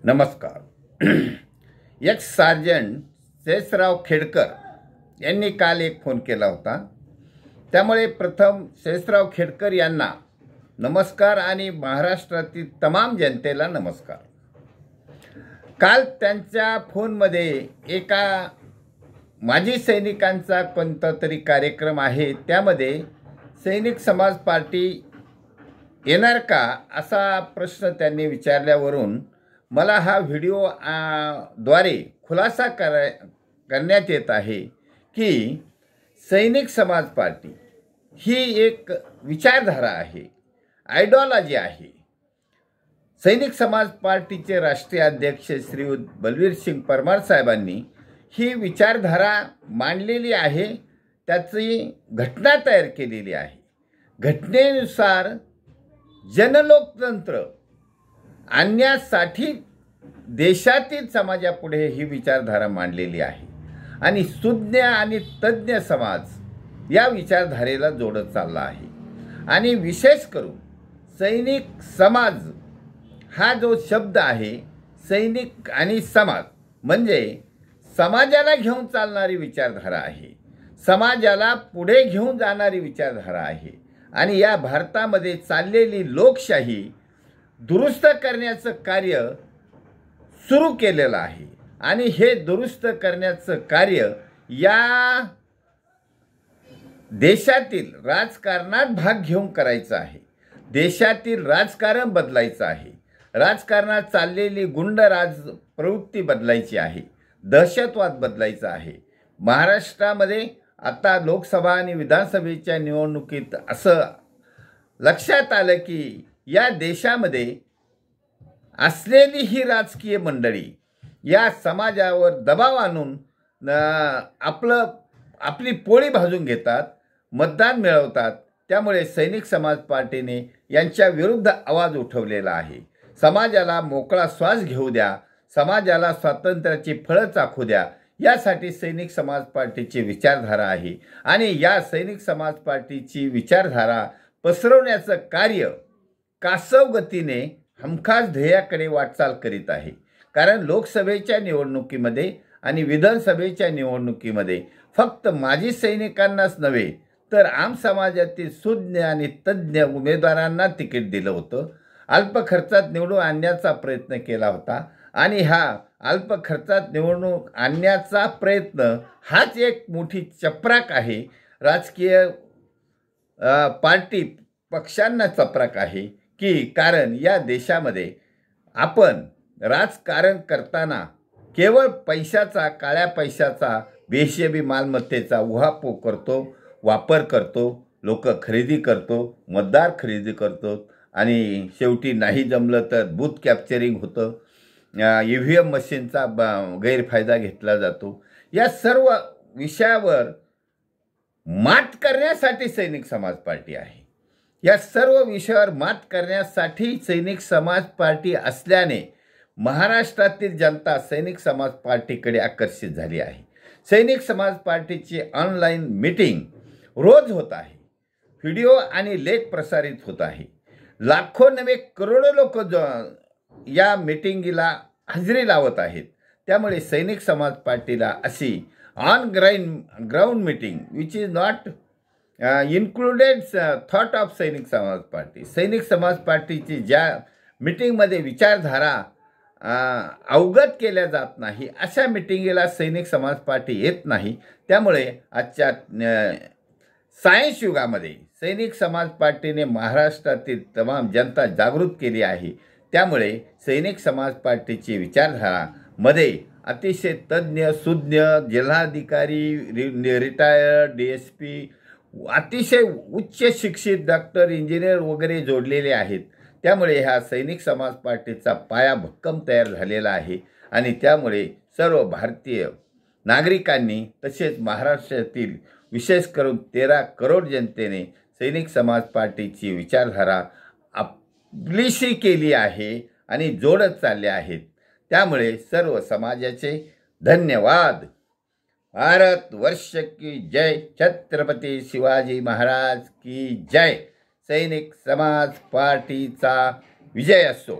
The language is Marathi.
नमस्कार. एक्स सार्जंट शेषराव खेडकर यांनी काल एक फोन केला होता. त्यामुळे प्रथम शेषराव खेडकर यांना नमस्कार आणि महाराष्ट्रातील तमाम जनतेला नमस्कार. काल त्यांच्या फोनमध्ये एका माजी सैनिकांचा कोणता तरी कार्यक्रम आहे, त्यामध्ये सैनिक समाज पार्टी येणार का असा प्रश्न त्यांनी विचारल्यावरून मला हा व्हिडिओ द्वारे खुलासा करण्यात येत आहे की सैनिक समाज पार्टी ही एक विचारधारा आहे, आयडिओलॉजी आहे. सैनिक समाज पार्टीचे राष्ट्रीय अध्यक्ष श्रीयुत बलवीर सिंग परमार साहेबांनी ही विचारधारा मांडलेली आहे, त्याची घटना तयार केलेली आहे. घटनेनुसार जनलोकतंत्र आणण्यासाठी देशातील समाजापुढे ही विचारधारा मांडलेली आहे आणि सुज्ञ आणि तज्ज्ञ समाज या विचारधारेला जोडत चालला आहे. आणि विशेष करून सैनिक समाज हा जो शब्द आहे, सैनिक आणि समाज म्हणजे समाजाला घेऊन चालणारी विचारधारा आहे, समाजाला पुढे घेऊन जाणारी विचारधारा आहे. आणि या भारतामध्ये चाललेली लोकशाही दुरुस्त करण्याचं कार्य सुरू केलेलं आहे. आणि हे दुरुस्त करण्याचं कार्य या देशातील राजकारणात भाग घेऊन करायचं आहे. देशातील राजकारण बदलायचं आहे. राजकारणात चाललेली गुंडराज प्रवृत्ती बदलायची आहे. दहशतवाद बदलायचा आहे. महाराष्ट्रामध्ये आता लोकसभा आणि विधानसभेच्या निवडणुकीत असं लक्षात आलं की या देशामध्ये असलेली ही राजकीय मंडळी या समाजावर दबाव आणून आपली पोळी भाजून घेतात, मतदान मिळवतात. त्यामुळे सैनिक समाज पार्टीने यांच्या विरुद्ध आवाज उठवलेला आहे. समाजाला मोकळा श्वास घेऊ द्या, समाजाला स्वातंत्र्याची फळं चाखू द्या, यासाठी सैनिक समाज पार्टीची विचारधारा आहे. आणि या सैनिक समाज पार्टीची विचारधारा पसरवण्याचं कार्य कासव गतीने हमखास ध्येयाकडे वाटचाल करीत आहे. कारण लोकसभेच्या निवडणुकीमध्ये आणि विधानसभेच्या निवडणुकीमध्ये फक्त माजी सैनिकांनाच नव्हे तर आम समाजातील सुज्ञ आणि तज्ज्ञ उमेदवारांना तिकीट दिलं होतं. अल्प खर्चात निवडून आणण्याचा प्रयत्न केला होता. आणि हा अल्प खर्चात निवडणूक आणण्याचा प्रयत्न हाच एक मोठी चपराक आहे. राजकीय पार्टी पक्षांना चपराक आहे की कारण या देशामध्ये आपण राजकारण करताना केवळ पैशाचा, काळ्या पैशाचा, बेहिशेबी मालमत्तेचा उहापोह करतो, वापर करतो, लोक खरेदी करतो, मतदार खरेदी करतो आणि शेवटी नाही जमलं तर बूथ कॅप्चरिंग होतं, EVM मशीनचा गैरफायदा घेतला जातो. या सर्व विषयावर मात करण्यासाठी सैनिक समाज पार्टी आहे. या सर्व विषयावर मात करण्यासाठी सैनिक समाज पार्टी असल्याने महाराष्ट्रातील जनता सैनिक समाज पार्टीकडे आकर्षित झाली आहे. सैनिक समाज पार्टीची ऑनलाईन मीटिंग रोज होत आहे. व्हिडिओ आणि लेख प्रसारित होत आहे. लाखो नव्हे करोडो लोक या मीटिंगला हजेरी लावत आहेत. त्यामुळे सैनिक समाज पार्टीला अशी on ground meeting which is not included thought of सैनिक समाज पार्टी. सैनिक समाज पार्टीची ज्या मीटिंगमध्ये विचारधारा अवगत केल्या जात नाही अशा मीटिंगला सैनिक समाज पार्टी येत नाही. त्यामुळे आजच्या सायन्स युगामध्ये सैनिक समाज पार्टीने महाराष्ट्रातील तमाम जनता जागृत केली आहे. त्यामुळे सैनिक समाज पार्टीची विचारधारा मध्ये अतिशय तज्ज्ञ, सुज्ञ, जिल्हाधिकारी, रिटायर्ड DSP, अतिशय उच्च शिक्षित डॉक्टर, इंजिनियर वगैरे जोडलेले आहेत. त्यामुळे ह्या सैनिक समाज पार्टीचा पाया भक्कम तयार झालेला आहे. आणि त्यामुळे सर्व भारतीय नागरिकांनी तसेच महाराष्ट्रातील विशेष करून 13 करोड जनतेने सैनिक समाज पार्टीची विचारधारा आपलीशी केली आहे आणि जोडत चालले आहेत. त्यामुळे सर्व समाजाचे धन्यवाद. भारत वर्ष की जय. छत्रपती शिवाजी महाराज की जय. सैनिक समाज पार्टीचा विजय असो.